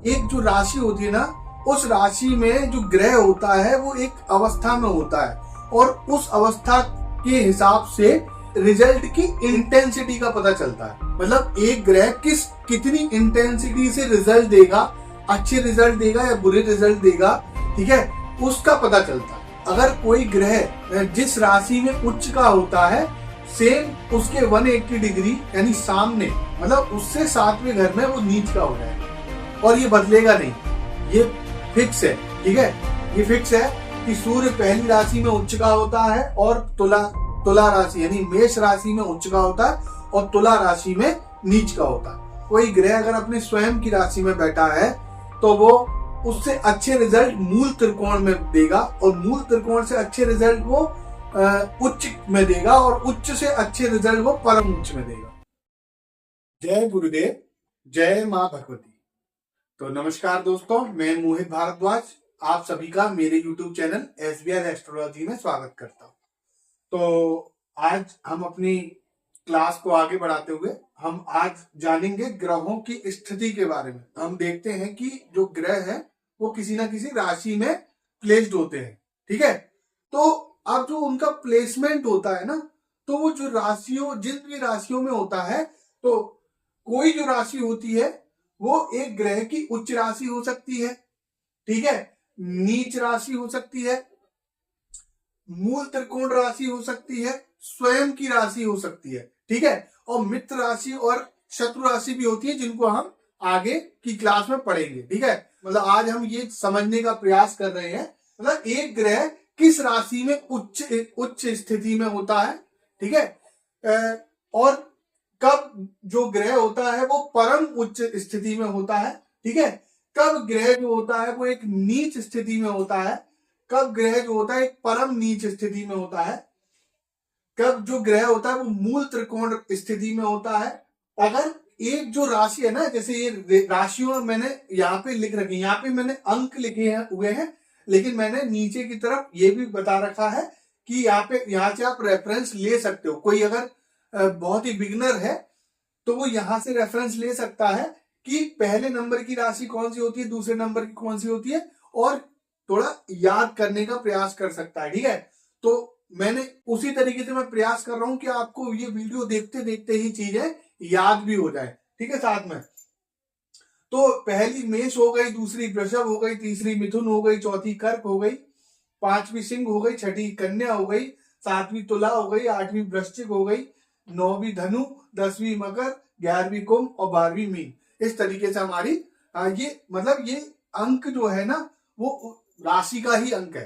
एक जो राशि होती है ना, उस राशि में जो ग्रह होता है वो एक अवस्था में होता है और उस अवस्था के हिसाब से रिजल्ट की इंटेंसिटी का पता चलता है। मतलब एक ग्रह कितनी इंटेंसिटी से रिजल्ट देगा, अच्छे रिजल्ट देगा या बुरे रिजल्ट देगा, ठीक है, उसका पता चलता है। अगर कोई ग्रह जिस राशि में उच्च का होता है, सेम उसके 180 डिग्री यानी सामने, मतलब उससे 7वें घर में वो नीच का हो जाएगा और ये बदलेगा नहीं, ये फिक्स है। ठीक है, ये फिक्स है कि सूर्य पहली राशि में उच्च का होता है और तुला राशि यानी मेष राशि में उच्च का होता है और तुला राशि में नीच का होता है। कोई ग्रह अगर अपने स्वयं की राशि में बैठा है तो वो उससे अच्छे रिजल्ट मूल त्रिकोण में देगा और मूल त्रिकोण से अच्छे रिजल्ट वो उच्च में देगा और उच्च से अच्छे रिजल्ट वो परम उच्च में देगा। जय गुरुदेव, जय मां भगवती। तो नमस्कार दोस्तों, मैं मोहित भारद्वाज आप सभी का मेरे YouTube चैनल SBR एस्ट्रोलॉजी में स्वागत करता हूं। तो आज हम अपनी क्लास को आगे बढ़ाते हुए हम आज जानेंगे ग्रहों की स्थिति के बारे में। हम देखते हैं कि जो ग्रह है वो किसी ना किसी राशि में प्लेस्ड होते हैं। ठीक है, तो अब जो उनका प्लेसमेंट होता है ना, तो वो जो राशियों, जिन भी राशियों में होता है, तो कोई जो राशि होती है वो एक ग्रह की उच्च राशि हो सकती है, ठीक है, नीच राशि हो सकती है, मूल त्रिकोण राशि हो सकती है, स्वयं की राशि हो सकती है, ठीक है, और मित्र राशि और शत्रु राशि भी होती है, जिनको हम आगे की क्लास में पढ़ेंगे। ठीक है, मतलब आज हम ये समझने का प्रयास कर रहे हैं, मतलब एक ग्रह किस राशि में उच्च स्थिति में होता है, ठीक है, और कब जो ग्रह होता है वो परम उच्च स्थिति में होता है, ठीक है, कब ग्रह जो होता है वो एक नीच स्थिति में होता है, कब ग्रह जो होता है एक परम नीच स्थिति में होता है, कब जो ग्रह होता है वो मूल त्रिकोण स्थिति में होता है। अगर एक जो राशि है ना, जैसे ये राशियों मैंने यहाँ पे लिख रखी, यहाँ पे मैंने अंक लिखे हुए हैं, लेकिन मैंने नीचे की तरफ ये भी बता रखा है कि यहाँ से आप रेफरेंस ले सकते हो। कोई अगर बहुत ही बिगिनर है तो वो यहाँ से रेफरेंस ले सकता है कि पहले नंबर की राशि कौन सी होती है, दूसरे नंबर की कौन सी होती है, और थोड़ा याद करने का प्रयास कर सकता है। ठीक है, तो मैंने उसी तरीके से मैं प्रयास कर रहा हूं कि आपको ये वीडियो देखते देखते ही चीजें याद भी हो जाए। ठीक है, साथ में तो पहली मेष हो गई, दूसरी वृषभ हो गई, तीसरी मिथुन हो गई, चौथी कर्क हो गई, पांचवी सिंह हो गई, छठी कन्या हो गई, सातवीं तुला हो गई, आठवीं वृश्चिक हो गई, नौवीं धनु, 10वीं मकर, 11वीं कुंभ और 12वीं मीन। इस तरीके से हमारी ये मतलब ये अंक जो है ना वो राशि का ही अंक है।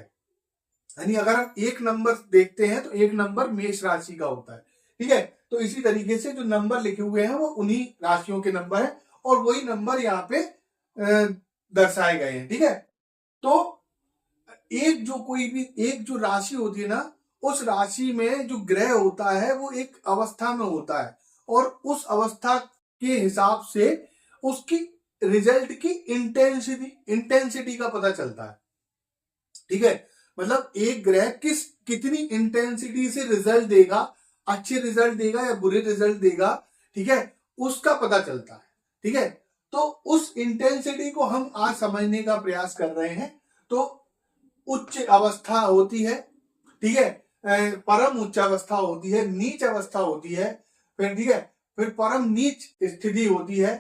यानी अगर हम एक नंबर देखते हैं तो एक नंबर मेष राशि का होता है। ठीक है, तो इसी तरीके से जो नंबर लिखे हुए हैं वो उन्हीं राशियों के नंबर है और वही नंबर यहाँ पे दर्शाए गए हैं। ठीक है, तो एक जो राशि होती है ना, उस राशि में जो ग्रह होता है वो एक अवस्था में होता है और उस अवस्था के हिसाब से उसकी रिजल्ट की इंटेंसिटी का पता चलता है। ठीक है, मतलब एक ग्रह कितनी इंटेंसिटी से रिजल्ट देगा, अच्छे रिजल्ट देगा या बुरे रिजल्ट देगा, ठीक है, उसका पता चलता है। ठीक है, तो उस इंटेंसिटी को हम आज समझने का प्रयास कर रहे हैं। तो उच्च अवस्था होती है, ठीक है, परम उच्च अवस्था होती है, नीच अवस्था होती है, फिर ठीक है, फिर परम नीच स्थिति होती है,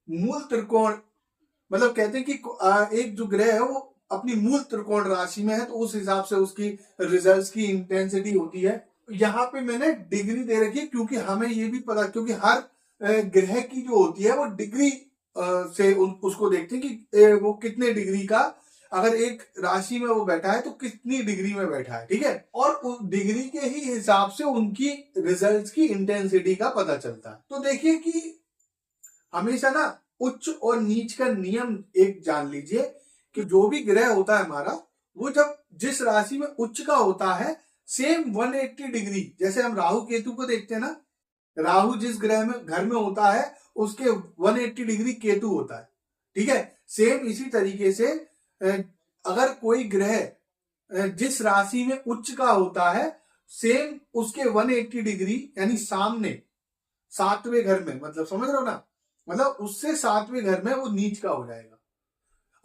मूल त्रिकोण, मतलब कहते हैं कि एक जो ग्रह है वो अपनी मूल त्रिकोण राशि में है तो उस हिसाब से उसकी रिजल्ट्स की इंटेंसिटी होती है। यहाँ पे मैंने डिग्री दे रखी है क्योंकि हमें ये भी पता, क्योंकि हर ग्रह की जो होती है वो डिग्री से उसको देखते हैं कि वो कितने डिग्री का, अगर एक राशि में वो बैठा है तो कितनी डिग्री में बैठा है। ठीक है, और उस डिग्री के ही हिसाब से उनकी रिजल्ट्स की इंटेंसिटी का पता चलता है। तो देखिए कि हमेशा ना उच्च और नीच का नियम एक जान लीजिए कि जो भी ग्रह होता है हमारा, वो जब जिस राशि में उच्च का होता है, सेम 180 डिग्री, जैसे हम राहु केतु को देखते हैं ना, राहु जिस ग्रह में घर में होता है उसके 180 डिग्री केतु होता है। ठीक है, सेम इसी तरीके से अगर कोई ग्रह जिस राशि में उच्च का होता है, सेम उसके 180 डिग्री यानी सामने 7वें घर में, मतलब समझ रहे हो ना, मतलब उससे 7वें घर में वो नीच का हो जाएगा।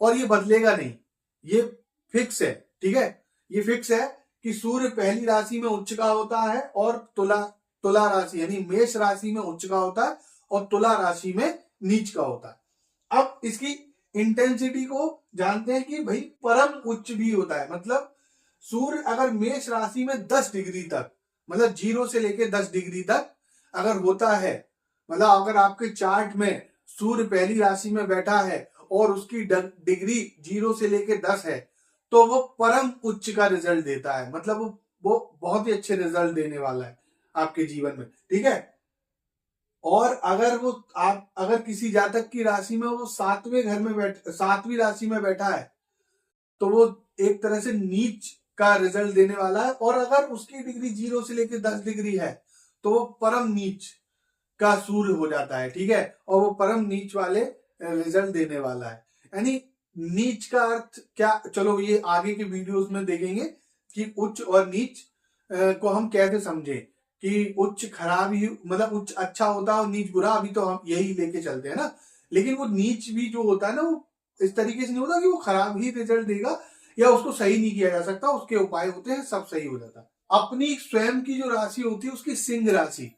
और ये बदलेगा नहीं, ये फिक्स है। ठीक है, ये फिक्स है कि सूर्य पहली राशि में उच्च का होता है और तुला राशि यानी मेष राशि में उच्च का होता है और तुला राशि में नीच का होता है। अब इसकी इंटेंसिटी को जानते हैं कि भाई परम उच्च भी होता है। मतलब सूर्य अगर मेष राशि में 10 डिग्री तक, मतलब 0 से लेके 10 डिग्री तक अगर होता है, मतलब अगर आपके चार्ट में सूर्य पहली राशि में बैठा है और उसकी डिग्री 0 से लेके 10 है, तो वो परम उच्च का रिजल्ट देता है। मतलब वो बहुत ही अच्छे रिजल्ट देने वाला है आपके जीवन में। ठीक है, और अगर किसी जातक की राशि में वो 7वीं राशि में बैठा है, तो वो एक तरह से नीच का रिजल्ट देने वाला है। और अगर उसकी डिग्री 0 से लेकर 10 डिग्री है, तो वो परम नीच का सूर्य हो जाता है। ठीक है, और वो परम नीच वाले रिजल्ट देने वाला है। यानी नीच का अर्थ क्या, चलो ये आगे के वीडियोस में देखेंगे कि उच्च और नीच को हम कैसे समझें, कि उच्च खराब ही मतलब उच्च अच्छा होता है और नीच बुरा, अभी तो हम यही लेके चलते हैं ना। लेकिन वो नीच भी जो होता है ना, वो इस तरीके से नहीं होता कि वो खराब ही रिजल्ट देगा या उसको सही नहीं किया जा सकता, उसके उपाय होते हैं, सब सही हो जाता है। अपनी स्वयं की जो राशि होती है उसकी सिंह राशि,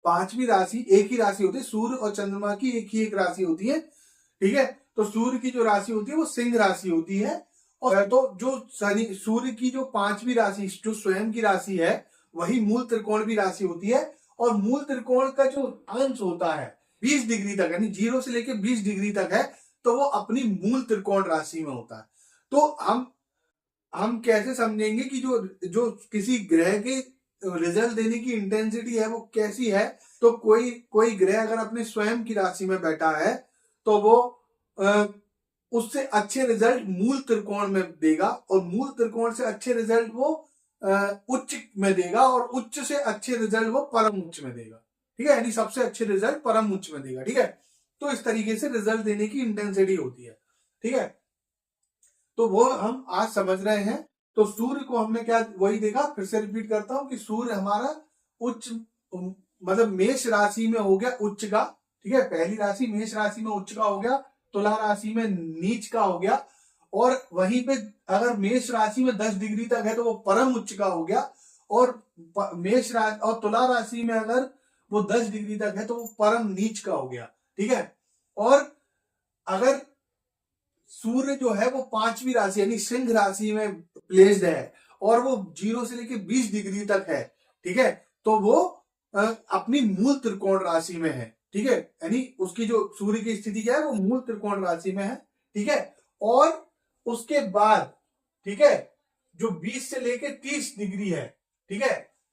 5वीं राशि एक ही राशि होती है, सूर्य और चंद्रमा की एक ही एक राशि होती है। ठीक है, तो सूर्य की जो राशि होती है वो सिंह राशि होती है। और तो जो सूर्य की जो 5वीं राशि जो स्वयं की राशि है, वही मूल त्रिकोण की राशि होती है। और मूल त्रिकोण का जो अंश होता है 20 डिग्री तक, यानी 0 से लेकर 20 डिग्री तक है, तो वो अपनी मूल त्रिकोण राशि में होता है। तो हम कैसे समझेंगे कि जो किसी ग्रह के रिजल्ट देने की इंटेंसिटी है वो कैसी है। तो कोई ग्रह अगर अपने स्वयं की राशि में बैठा है, तो वो उससे अच्छे रिजल्ट मूल त्रिकोण में देगा, और मूल त्रिकोण से अच्छे रिजल्ट वो उच्च में देगा, और उच्च से अच्छे रिजल्ट वो परम उच्च में देगा। ठीक है, यानी सबसे अच्छे रिजल्ट परम उच्च में देगा। ठीक है, तो इस तरीके से रिजल्ट देने की इंटेंसिटी होती है। ठीक है, तो वो हम आज समझ रहे हैं। तो सूर्य को हमने क्या वही देखा, फिर से रिपीट करता हूं कि सूर्य हमारा उच्च मतलब मेष राशि में हो गया उच्च का। ठीक है, पहली राशि मेष राशि में उच्च का हो गया, तुला राशि में नीच का हो गया, और वहीं पे अगर मेष राशि में 10 डिग्री तक है तो वो परम उच्च का हो गया, और मेष राशि और तुला राशि में अगर वो 10 डिग्री तक है तो वो परम नीच का हो गया। ठीक है, और अगर सूर्य जो है वो 5वीं राशि यानी सिंह राशि में प्लेस्ड है और वो 0 से लेकर 20 डिग्री तक है, ठीक है, तो वो अपनी मूल त्रिकोण राशि में है। ठीक है, यानी उसकी जो सूर्य की स्थिति क्या है, वो मूल त्रिकोण राशि में है। ठीक है, और उसके बाद ठीक है जो 20 से लेकर 30 डिग्री है, ठीक है,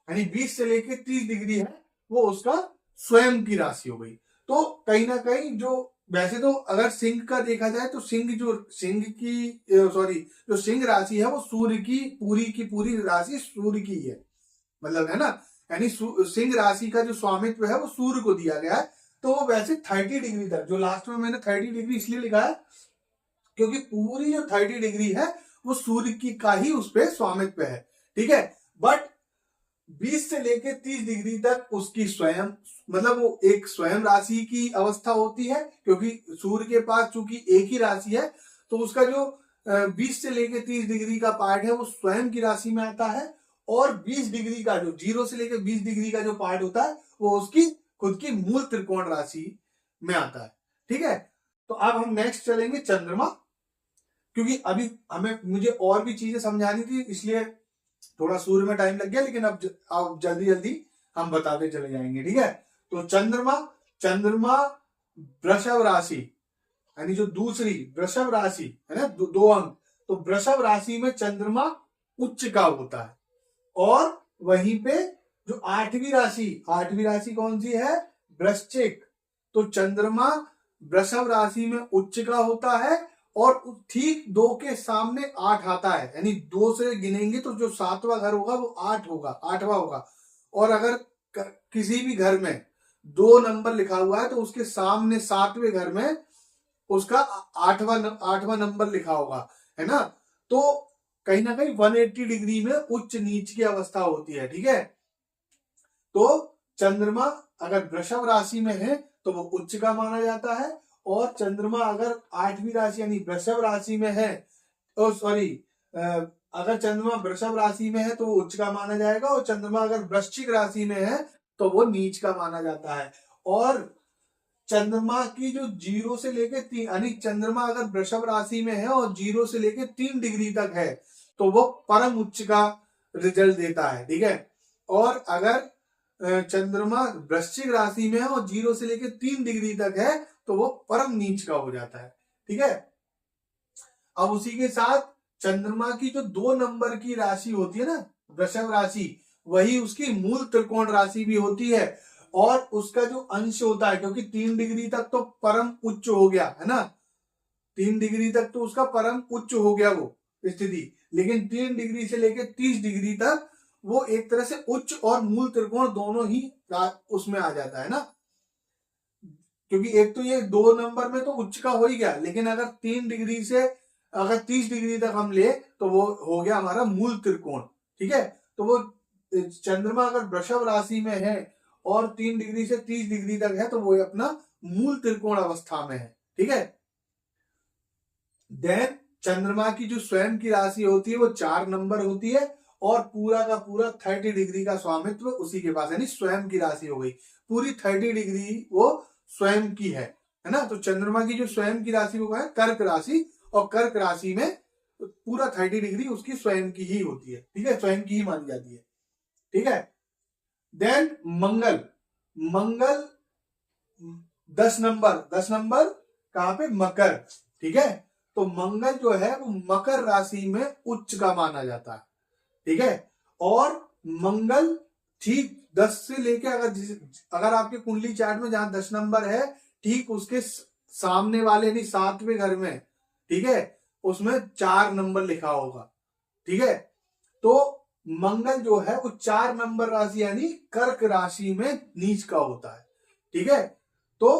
यानी 20 से लेकर 30 डिग्री है, वो उसका स्वयं की राशि हो गई। तो कहीं ना कहीं जो वैसे तो अगर सिंह का देखा जाए तो जो सिंह राशि है वो सूर्य की पूरी राशि सूर्य की है, मतलब है ना। यानी सिंह राशि का जो स्वामित्व है वो सूर्य को दिया गया है। तो वो वैसे 30 डिग्री तक, जो लास्ट में मैंने 30 डिग्री इसलिए लिखा है क्योंकि पूरी जो 30 डिग्री है वो सूर्य की का ही उस पर स्वामित्व है। ठीक है, बट 20 से लेकर 30 डिग्री तक उसकी स्वयं मतलब वो एक स्वयं राशि की अवस्था होती है, क्योंकि सूर्य के पास चूंकि एक ही राशि है, तो उसका जो 20 से लेकर 30 डिग्री का पार्ट है वो स्वयं की राशि में आता है, और 20 डिग्री का जो 0 से लेकर 20 डिग्री का जो पार्ट होता है वो उसकी खुद की मूल त्रिकोण राशि में आता है। ठीक है, तो अब हम नेक्स्ट चलेंगे चंद्रमा, क्योंकि अभी मुझे और भी चीजें समझानी थी, इसलिए थोड़ा सूर्य में टाइम लग गया, लेकिन अब जल्दी जल्दी हम बताते चले जाएंगे। ठीक है, तो चंद्रमा वृषभ राशि यानी जो दूसरी वृषभ राशि है ना, दो अंक, तो वृषभ राशि में चंद्रमा उच्च का होता है। और वहीं पे जो 8वीं राशि कौन सी है, वृश्चिक, तो चंद्रमा वृषभ राशि में उच्च का होता है, और ठीक 2 के सामने 8 आता है, यानी 2 से गिनेंगे तो जो 7वां घर होगा वो 8वां होगा। और अगर किसी भी घर में 2 नंबर लिखा हुआ है तो उसके सामने 7वें घर में उसका 8वां नंबर लिखा होगा, है ना। तो कहीं ना कहीं 180 डिग्री में उच्च नीच की अवस्था होती है। ठीक है, तो चंद्रमा अगर वृषभ राशि में है तो वो उच्च का माना जाता है, और चंद्रमा अगर 8वीं राशि यानी वृषभ राशि में है, अगर चंद्रमा वृषभ राशि में है तो वो उच्च का माना जाएगा, और चंद्रमा अगर वृश्चिक राशि में है तो वो नीच का माना जाता है। और चंद्रमा की जो 0 से लेके 3 यानी चंद्रमा अगर वृषभ राशि में है और 0 से लेके 3 डिग्री तक है तो वो परम उच्च का रिजल्ट देता है, ठीक है। और अगर चंद्रमा वृश्चिक राशि में है और 0 से लेके 3 डिग्री तक है तो वो परम नीच का हो जाता है, ठीक है। अब उसी के साथ चंद्रमा की जो 2 नंबर की राशि होती है ना, वृषभ राशि, वही उसकी मूल त्रिकोण राशि भी होती है। और उसका जो अंश होता है, क्योंकि 3 डिग्री तक तो परम उच्च हो गया है ना, 3 डिग्री तक तो उसका परम उच्च हो गया वो स्थिति, लेकिन 3 डिग्री से लेकर 30 डिग्री तक वो एक तरह से उच्च और मूल त्रिकोण दोनों ही उसमें आ जाता है ना, क्योंकि एक तो ये 2 नंबर में तो उच्च का हो ही गया, लेकिन अगर 3 डिग्री से अगर 30 डिग्री तक हम ले तो वो हो गया हमारा मूल त्रिकोण, ठीक है। तो वो चंद्रमा अगर वृषभ राशि में है और 3 डिग्री से 30 डिग्री तक है तो वो अपना मूल त्रिकोण अवस्था में है, ठीक है। देन चंद्रमा की जो स्वयं की राशि होती है वो 4 नंबर होती है, और पूरा का पूरा 30 डिग्री का स्वामित्व उसी के पास, यानी स्वयं की राशि हो गई, पूरी 30 डिग्री वो स्वयं की है ना। तो चंद्रमा की जो स्वयं की राशि वो है कर्क राशि, और कर्क राशि में पूरा 30 डिग्री उसकी स्वयं की ही होती है, ठीक है, स्वयं की ही मानी जाती है, ठीक है। देन मंगल, मंगल 10 नंबर कहां पे, मकर, ठीक है। तो मंगल जो है वो मकर राशि में उच्च का माना जाता है, ठीक है। और मंगल ठीक 10 से लेके अगर आपके कुंडली चार्ट में जहां 10 नंबर है, ठीक उसके सामने वाले नहीं 7वें घर में, ठीक है, उसमें 4 नंबर लिखा होगा, ठीक है। तो मंगल जो है वो 4 नंबर राशि यानी कर्क राशि में नीच का होता है, ठीक है। तो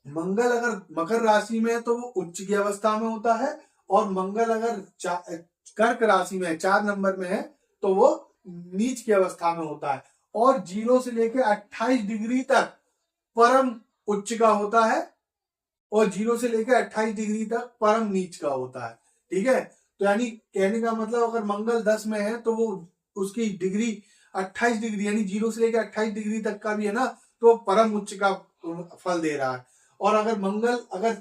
मंगल अगर मकर राशि में है तो वो उच्च की अवस्था में होता है, और मंगल अगर कर्क राशि में 4 नंबर में है तो वो नीच की अवस्था में होता है। और 0 से लेकर 28 डिग्री तक परम उच्च का होता है, और 0 से लेकर 28 डिग्री तक परम नीच का होता है, ठीक है। तो यानी कहने का मतलब अगर मंगल 10 में है तो वो उसकी डिग्री 28 डिग्री यानी 0 से लेकर 28 डिग्री तक का भी है ना, तो परम उच्च का फल दे रहा है। और अगर मंगल अगर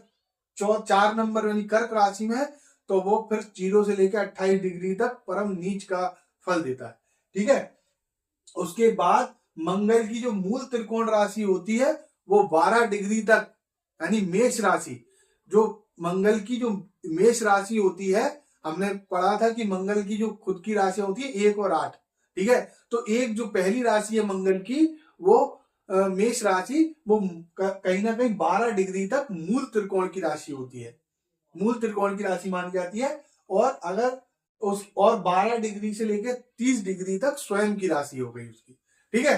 4 नंबर यानी कर्क राशि में है तो वो फिर 0 से लेकर 28 डिग्री तक परम नीच का फल देता है, ठीक है। उसके बाद मंगल की जो मूल त्रिकोण राशि होती है वो 12 डिग्री तक यानी मेष राशि, जो मंगल की जो मेष राशि होती है, हमने पढ़ा था कि मंगल की जो खुद की राशि होती है 1 और 8, ठीक है। तो एक जो पहली राशि है मंगल की वो मेष राशि, वो कहीं ना कहीं 12 डिग्री तक मूल त्रिकोण की राशि होती है, मूल त्रिकोण की राशि मानी जाती है। और अगर उस और 12 डिग्री से लेकर 30 डिग्री तक स्वयं की राशि हो गई उसकी, ठीक है।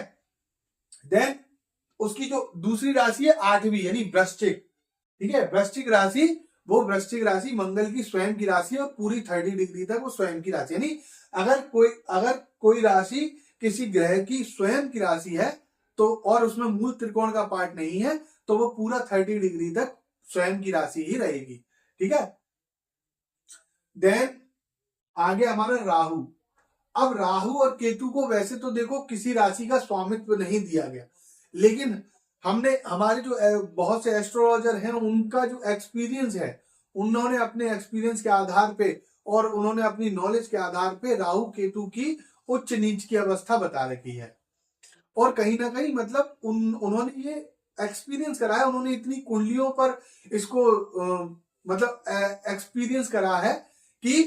देन उसकी जो दूसरी राशि है 8वीं यानी वृश्चिक, ठीक है, वृश्चिक राशि, वो वृश्चिक राशि मंगल की स्वयं की राशि और पूरी 30 डिग्री तक वो स्वयं की राशि, यानी अगर कोई राशि किसी ग्रह की स्वयं की राशि है तो और उसमें मूल त्रिकोण का पार्ट नहीं है तो वो पूरा 30 डिग्री तक स्वयं की राशि ही रहेगी, ठीक है। देन आगे हमारा राहु। अब राहु और केतु को वैसे तो देखो किसी राशि का स्वामित्व नहीं दिया गया, लेकिन हमने हमारे जो बहुत से एस्ट्रोलॉजर हैं उनका जो एक्सपीरियंस है, उन्होंने अपने एक्सपीरियंस के आधार पे और उन्होंने अपनी नॉलेज के आधार पे राहु केतु की उच्च नीच की अवस्था बता रखी है। और कहीं ना कहीं मतलब उन्होंने ये एक्सपीरियंस कराया, उन्होंने इतनी कुंडलियों पर इसको मतलब एक्सपीरियंस करा है कि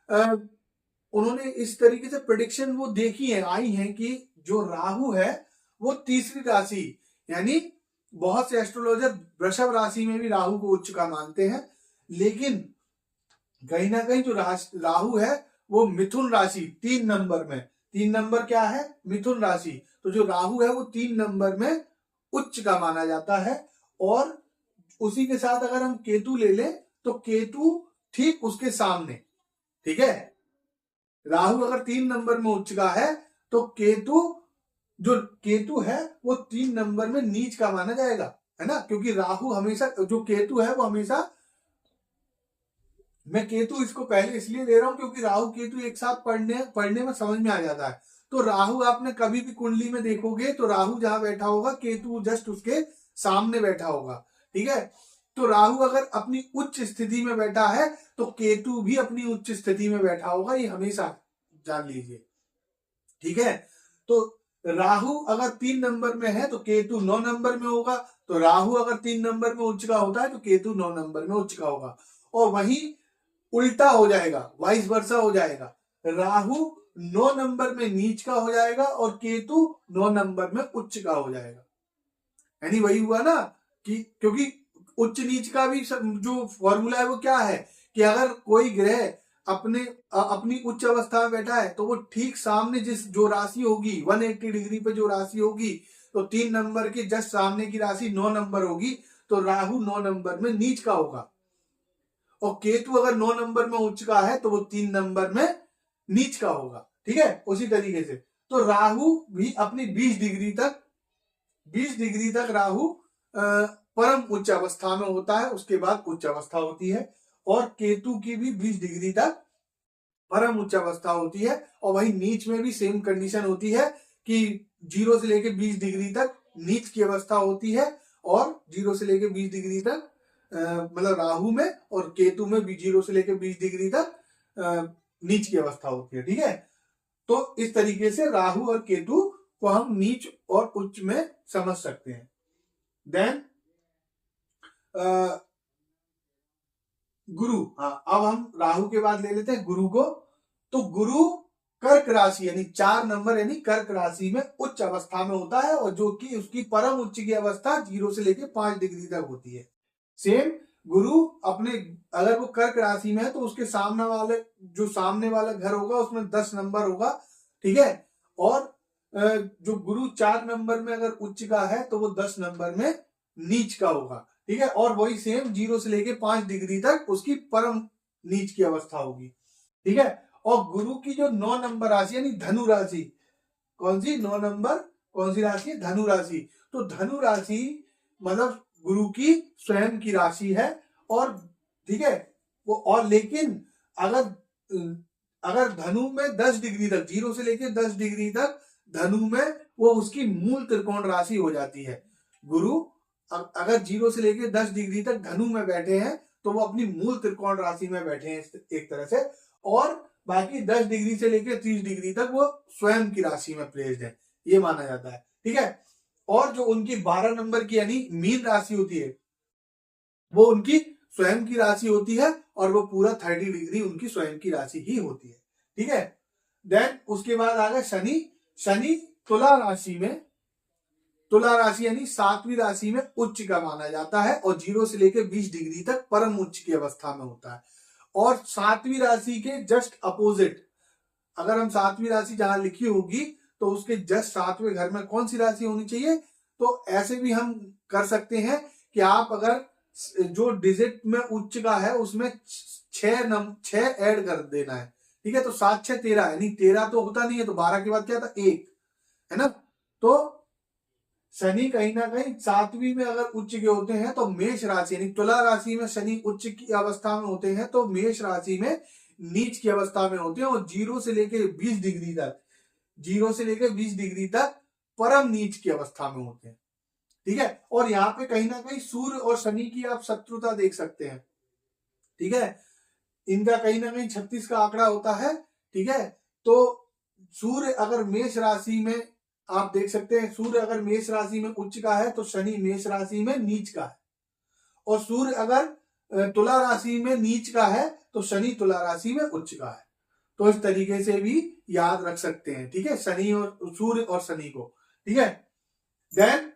उन्होंने इस तरीके से प्रेडिक्शन वो देखी है, आई है कि जो राहु है वो तीसरी राशि यानी बहुत से एस्ट्रोलॉजर वृषभ राशि में भी राहु को उच्च का मानते हैं, लेकिन कहीं ना कहीं जो राहु है वो मिथुन राशि 3 नंबर में, 3 नंबर क्या है, मिथुन राशि, तो जो राहु है वो 3 नंबर में उच्च का माना जाता है। और उसी के साथ अगर हम केतु ले लें तो केतु ठीक उसके सामने, ठीक है, राहु अगर 3 नंबर में उच्च का है तो केतु जो केतु है वो 3 नंबर में नीच का माना जाएगा, है ना, क्योंकि राहु हमेशा, जो केतु है वो हमेशा, मैं केतु इसको पहले इसलिए ले रहा हूं क्योंकि राहु केतु एक साथ पढ़ने में समझ में आ जाता है। तो राहु आपने कभी भी कुंडली में देखोगे तो राहु जहां बैठा होगा केतु जस्ट उसके सामने बैठा होगा, ठीक है। तो राहु अगर अपनी उच्च स्थिति में बैठा है तो केतु भी अपनी उच्च स्थिति में बैठा होगा, ये हमेशा जान लीजिए, ठीक है। तो राहु अगर 3 नंबर में है तो केतु 9 नंबर में होगा, तो राहु अगर 3 नंबर में उच्च का होता है तो केतु 9 नंबर में उच्च का होगा। और वहीं उल्टा हो जाएगा, वाइस वर्सा हो जाएगा, राहु 9 नंबर में नीच का हो जाएगा और केतु 9 नंबर में उच्च का हो जाएगा। यानी वही हुआ ना कि, क्योंकि उच्च नीच का भी जो फॉर्मूला है वो क्या है कि अगर कोई ग्रह अपनी उच्च अवस्था में बैठा है तो वो ठीक सामने जो राशि होगी 180 डिग्री पे जो राशि होगी, तो 3 नंबर के जस्ट सामने की राशि 9 नंबर होगी, तो राहु 9 नंबर में नीच का होगा। और केतु अगर 9 नंबर में उच्च का है तो वो 3 नंबर में नीच का होगा, ठीक है। उसी तरीके से तो राहु भी अपनी 20 डिग्री तक राहु परम उच्च अवस्था में होता है, उसके बाद उच्च अवस्था होती है। और केतु की भी 20 डिग्री तक परम उच्च अवस्था होती है। और वही नीच में भी सेम कंडीशन होती है कि 0 से लेकर 20 डिग्री तक नीच की अवस्था होती है, और 0 से लेकर 20 डिग्री तक मतलब राहु में और केतु में भी 0 से लेकर 20 डिग्री तक नीच की अवस्था होती है, ठीक है। तो इस तरीके से राहु और केतु को हम नीच और उच्च में समझ सकते हैं। देन गुरु, हाँ, अब हम राहु के बाद ले लेते हैं गुरु को। तो गुरु कर्क राशि यानी 4 नंबर यानी कर्क राशि में उच्च अवस्था में होता है, और जो कि उसकी परम उच्च की अवस्था 0 से लेकर 5 डिग्री तक होती है। सेम गुरु अपने, अगर वो कर्क राशि में है तो उसके सामने वाला घर होगा उसमें 10 नंबर होगा, ठीक है। और जो गुरु 4 नंबर में अगर उच्च का है तो वो 10 नंबर में नीच का होगा, ठीक है। और वही सेम 0 से लेके 5 डिग्री तक उसकी परम नीच की अवस्था होगी, ठीक है। और गुरु की जो 9 नंबर राशि यानी धनु राशि, कौन सी 9 नंबर, कौन सी राशि, धनु राशि। तो धनु राशि मतलब गुरु की स्वयं की राशि है, और ठीक है वो, और लेकिन अगर धनु में 10 डिग्री तक, 0 से लेके 10 डिग्री तक धनु में वो उसकी मूल त्रिकोण राशि हो जाती है। गुरु अगर 0 से लेके 10 डिग्री तक धनु में बैठे हैं तो वो अपनी मूल त्रिकोण राशि में बैठे हैं एक तरह से, और बाकी 10 डिग्री से लेकर 30 डिग्री तक वो स्वयं की राशि में प्लेस्ड है, ये माना जाता है, ठीक है। और जो उनकी 12 नंबर की यानी मीन राशि होती है वो उनकी स्वयं की राशि होती है, और वो पूरा 30 डिग्री उनकी स्वयं की राशि ही होती है, ठीक है। देन उसके बाद आ गया शनि। शनि तुला राशि में, तुला राशि यानी 7वीं राशि में उच्च का माना जाता है, और 0 से लेकर 20 डिग्री तक परम उच्च की अवस्था में होता है। और 7वीं राशि के जस्ट अपोजिट, अगर हम 7वीं राशि जहां लिखी होगी तो उसके जस्ट 7वें घर में कौन सी राशि होनी चाहिए, तो ऐसे भी हम कर सकते हैं कि आप अगर जो डिजिट में उच्च का है उसमें 6 ऐड कर देना है, ठीक है। तो 7 6 13 यानी 13 तो होता नहीं है, तो 12 के बाद क्या था 1, है ना। तो शनि कहीं ना कहीं 7वीं में अगर उच्च के होते हैं तो मेष राशि यानी तुला राशि में शनि उच्च की अवस्था में होते हैं तो मेष राशि में नीच की अवस्था में होते हैं, और 0 से लेकर 20 डिग्री तक, 0 से लेकर 20 डिग्री तक परम नीच की अवस्था में होते हैं, ठीक है। और यहाँ पे कहीं ना कहीं सूर्य और शनि की आप शत्रुता देख सकते हैं, ठीक है। इनका कहीं ना कहीं 36 का आंकड़ा होता है, ठीक है। तो सूर्य अगर मेष राशि में, आप देख सकते हैं सूर्य अगर मेष राशि में उच्च का है तो शनि मेष राशि में नीच का है, और सूर्य अगर तुला राशि में नीच का है तो शनि तुला राशि में उच्च का है। तो इस तरीके से भी याद रख सकते हैं, ठीक है, शनि और सूर्य और शनि को, ठीक है। देन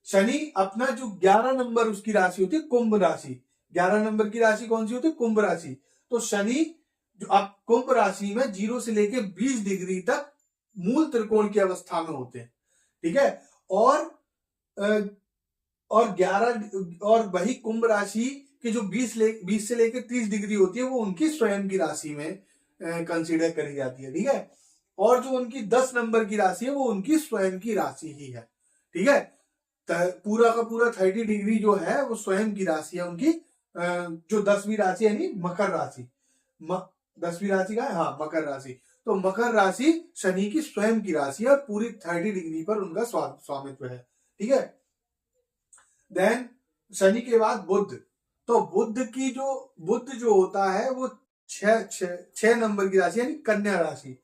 शनि अपना जो 11 नंबर उसकी राशि होती है कुंभ राशि, 11 नंबर की राशि कौन सी होती है, कुंभ राशि। तो शनि जो आप कुंभ राशि में 0 से लेकर 20 डिग्री तक मूल त्रिकोण की अवस्था में होते हैं, ठीक है। और 11 और वही कुंभ राशि की जो 20 से लेकर 30 डिग्री होती है वो उनकी स्वयं की राशि में कंसीडर करी जाती है, ठीक है। और जो उनकी 10 नंबर की राशि है वो उनकी स्वयं की राशि ही है, ठीक है। पूरा का पूरा 30 डिग्री जो है वो स्वयं की राशि है उनकी, जो 10वीं राशि यानी मकर राशि, 10वीं राशि का है, हाँ मकर राशि। तो मकर राशि शनि की स्वयं की राशि है और पूरी 30 डिग्री पर उनका स्वामित्व है। ठीक है। देन शनि के बाद बुध। तो बुध जो होता है वो छह नंबर की राशि यानी कन्या राशि।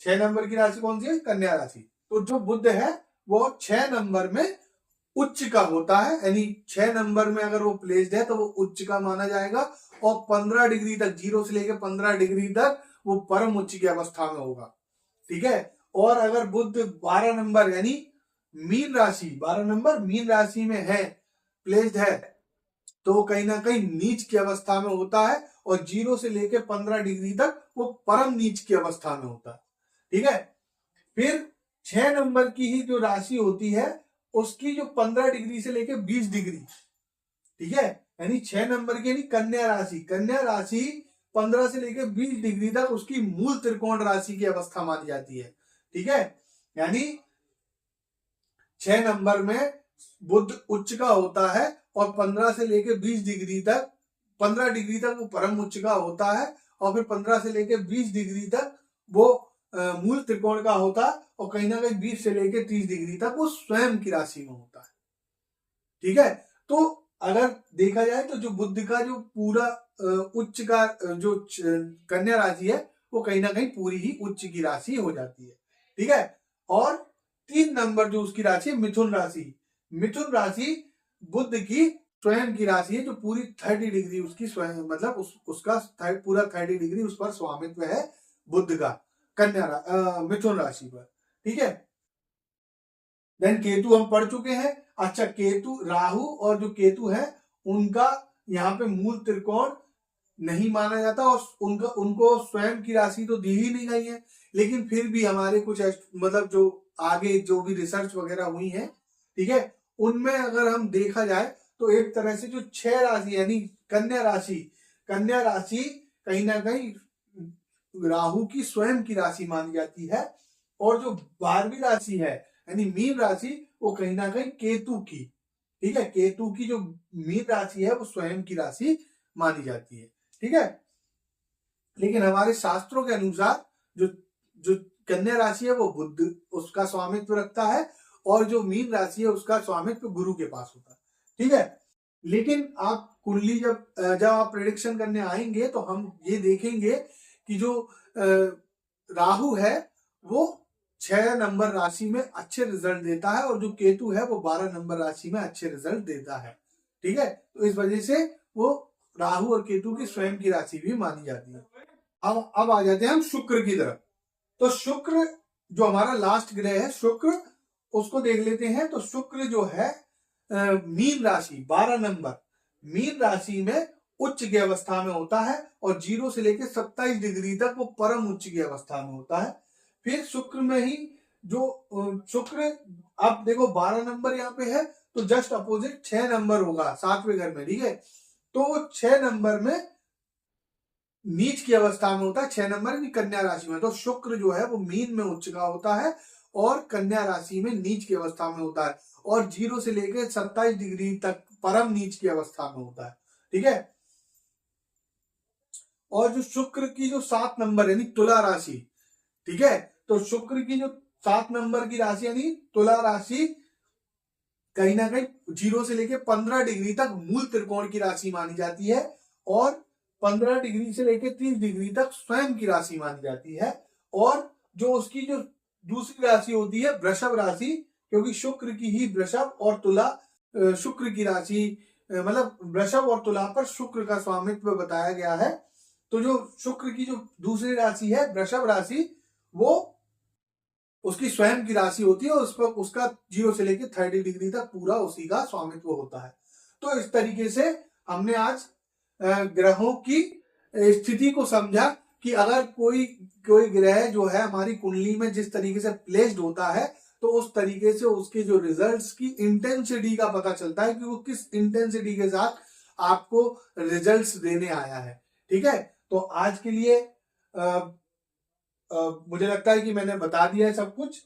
6 नंबर की राशि कौन सी है? कन्या राशि। तो जो बुध है वो 6 नंबर में उच्च का होता है, यानी 6 नंबर में अगर वो प्लेस्ड है तो वो उच्च का माना जाएगा, और 15 डिग्री तक, 0 से लेकर 15 डिग्री तक वो परम उच्च की अवस्था में होगा। ठीक है। और अगर बुध 12 नंबर यानी मीन राशि, 12 नंबर मीन राशि में है, प्लेस्ड है, तो कहीं ना कहीं नीच की अवस्था में होता है, और 0 से लेकर 15 डिग्री तक वो परम नीच की अवस्था में होता है। ठीक है। फिर 6 नंबर की ही जो राशि होती है उसकी जो 15 डिग्री से लेकर 20 डिग्री, ठीक है, यानी 6 नंबर की यानी कन्या राशि, कन्या राशि 15 से लेकर 20 डिग्री तक उसकी मूल त्रिकोण राशि की अवस्था मानी जाती है। ठीक है। यानी 6 नंबर में बुध उच्च का होता है और 15 से लेकर 20 डिग्री तक, 15 डिग्री तक वो परम उच्च का होता है, और फिर 15 से लेकर 20 डिग्री तक वो मूल त्रिकोण का होता है, और कहीं ना कहीं 20 से लेकर 30 डिग्री तक वो स्वयं की राशि में होता है। ठीक है। तो अगर देखा जाए तो जो बुध का जो पूरा उच्च का जो कन्या राशि है वो कहीं ना कहीं पूरी ही उच्च की राशि हो जाती है। ठीक है। और 3 नंबर जो उसकी राशि है मिथुन राशि, मिथुन राशि बुध की स्वयं की राशि है, जो पूरी 30 डिग्री उसकी स्वयं, मतलब उसका पूरा 30 डिग्री उस पर स्वामित्व है बुध का मिथुन राशि पर। ठीक है। देन केतु हम पढ़ चुके हैं। अच्छा, केतु, राहु और जो केतु है उनका यहाँ पे मूल त्रिकोण नहीं माना जाता, और उनको स्वयं की राशि तो दी ही नहीं गई है, लेकिन फिर भी हमारे कुछ मतलब जो आगे जो भी रिसर्च वगैरह हुई है, ठीक है, उनमें अगर हम देखा जाए तो एक तरह से जो 6 राशि यानी कन्या राशि कहीं ना कहीं राहु की स्वयं की राशि मानी जाती है, और जो 12वीं राशि है यानी मीन राशि वो कहीं ना कहीं केतु की, ठीक है, केतु की जो मीन राशि है वो स्वयं की राशि मानी जाती है। ठीक है। लेकिन हमारे शास्त्रों के अनुसार जो जो कन्या राशि है वो बुध उसका स्वामित्व रखता है, और जो मीन राशि है उसका स्वामित्व गुरु के पास होता है। ठीक है। लेकिन आप कुंडली जब आप प्रेडिक्शन करने आएंगे तो हम ये देखेंगे कि जो राहु है वो 6 नंबर राशि में अच्छे रिजल्ट देता है, और जो केतु है वो 12 नंबर राशि में अच्छे रिजल्ट देता है। ठीक है। तो इस वजह से वो राहु और केतु की स्वयं की राशि भी मानी जाती है। अब आ जाते हैं हम शुक्र की तरफ। तो शुक्र जो हमारा लास्ट ग्रह है शुक्र, उसको देख लेते हैं। तो शुक्र जो है मीन राशि 12 नंबर मीन राशि में उच्च की अवस्था में होता है, और 0 से लेकर 27 डिग्री तक वो परम उच्च की अवस्था में होता है। फिर शुक्र में ही जो शुक्र, अब देखो 12 नंबर यहाँ पे है तो जस्ट अपोजिट 6 नंबर होगा 7वें घर में। ठीक है। तो वो 6 नंबर में नीच की अवस्था में होता है, 6 नंबर की कन्या राशि में। तो शुक्र जो है वो मीन में उच्च का होता है और कन्या राशि में नीच की अवस्था में होता है, और 0 से लेकर 27 डिग्री तक परम नीच की अवस्था में होता है। ठीक है। और जो शुक्र की जो 7 नंबर यानी तुला राशि, ठीक है, तो शुक्र की जो 7 नंबर की राशि यानी तुला राशि कहीं ना कहीं 0 से लेकर 15 डिग्री तक मूल त्रिकोण की राशि मानी जाती है, और 15 डिग्री से लेकर 30 डिग्री तक स्वयं की राशि मानी जाती है। और जो उसकी जो दूसरी राशि होती है वृषभ राशि, क्योंकि शुक्र की ही वृषभ और तुला शुक्र की राशि, मतलब वृषभ और तुला पर शुक्र का स्वामित्व बताया गया है। तो जो शुक्र की जो दूसरी राशि है वृषभ राशि, वो उसकी स्वयं की राशि होती है, और उस पर उसका 0 से लेकर 30 डिग्री तक पूरा उसी का स्वामित्व होता है। तो इस तरीके से हमने आज ग्रहों की स्थिति को समझा कि अगर कोई ग्रह जो है हमारी कुंडली में जिस तरीके से प्लेस्ड होता है, तो उस तरीके से उसके जो रिजल्ट्स की इंटेंसिटी का पता चलता है कि वो किस इंटेंसिटी के साथ आपको रिजल्ट्स देने आया है। ठीक है। तो आज के लिए मुझे लगता है कि मैंने बता दिया है सब कुछ।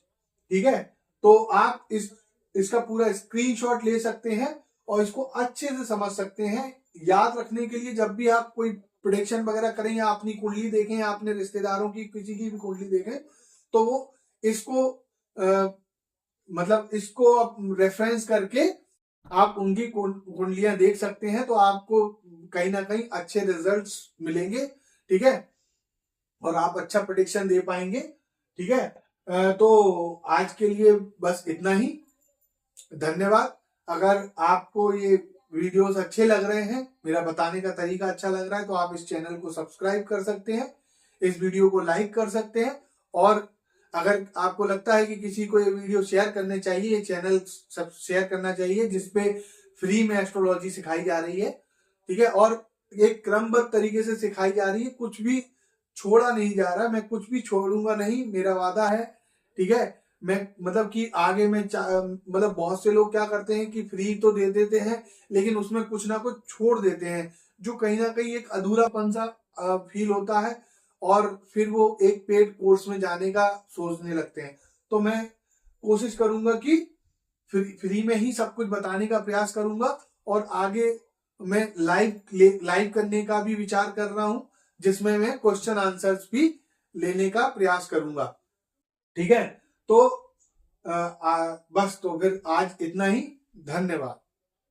ठीक है। तो आप इस इसका पूरा स्क्रीनशॉट ले सकते हैं और इसको अच्छे से समझ सकते हैं। याद रखने के लिए जब भी आप कोई प्रेडिक्शन वगैरह करें या अपनी कुंडली देखें या अपने रिश्तेदारों की किसी की भी कुंडली देखें, तो वो इसको मतलब इसको आप रेफरेंस करके आप उनकी कुंडलियां देख सकते हैं, तो आपको कहीं ना कहीं अच्छे रिजल्ट्स मिलेंगे। ठीक है, और आप अच्छा प्रेडिक्शन दे पाएंगे। ठीक है, तो आज के लिए बस इतना ही। धन्यवाद। अगर आपको ये वीडियोस अच्छे लग रहे हैं, मेरा बताने का तरीका अच्छा लग रहा है, तो आप इस चैनल को सब्सक्राइब कर सकते हैं, इस वीडियो को लाइक कर सकते हैं, और अगर आपको लगता है कि किसी को ये वीडियो शेयर करने चाहिए, ये चैनल सब शेयर करना चाहिए जिसपे फ्री में एस्ट्रोलॉजी सिखाई जा रही है। ठीक है, और एक क्रमबद्ध तरीके से सिखाई जा रही है, कुछ भी छोड़ा नहीं जा रहा, मैं कुछ भी छोड़ूंगा नहीं, मेरा वादा है। ठीक है, मैं मतलब कि आगे में मतलब बहुत से लोग क्या करते हैं कि फ्री तो दे देते हैं लेकिन उसमें कुछ ना कुछ छोड़ देते हैं, जो कहीं ना कहीं एक अधूरापन सा फील होता है, और फिर वो एक पेड कोर्स में जाने का सोचने लगते हैं। तो मैं कोशिश करूंगा कि फ्री में ही सब कुछ बताने का प्रयास करूंगा, और आगे मैं लाइव करने का भी विचार कर रहा हूं, जिसमें मैं क्वेश्चन आंसर्स भी लेने का प्रयास करूंगा। ठीक है, तो बस तो फिर आज इतना ही। धन्यवाद।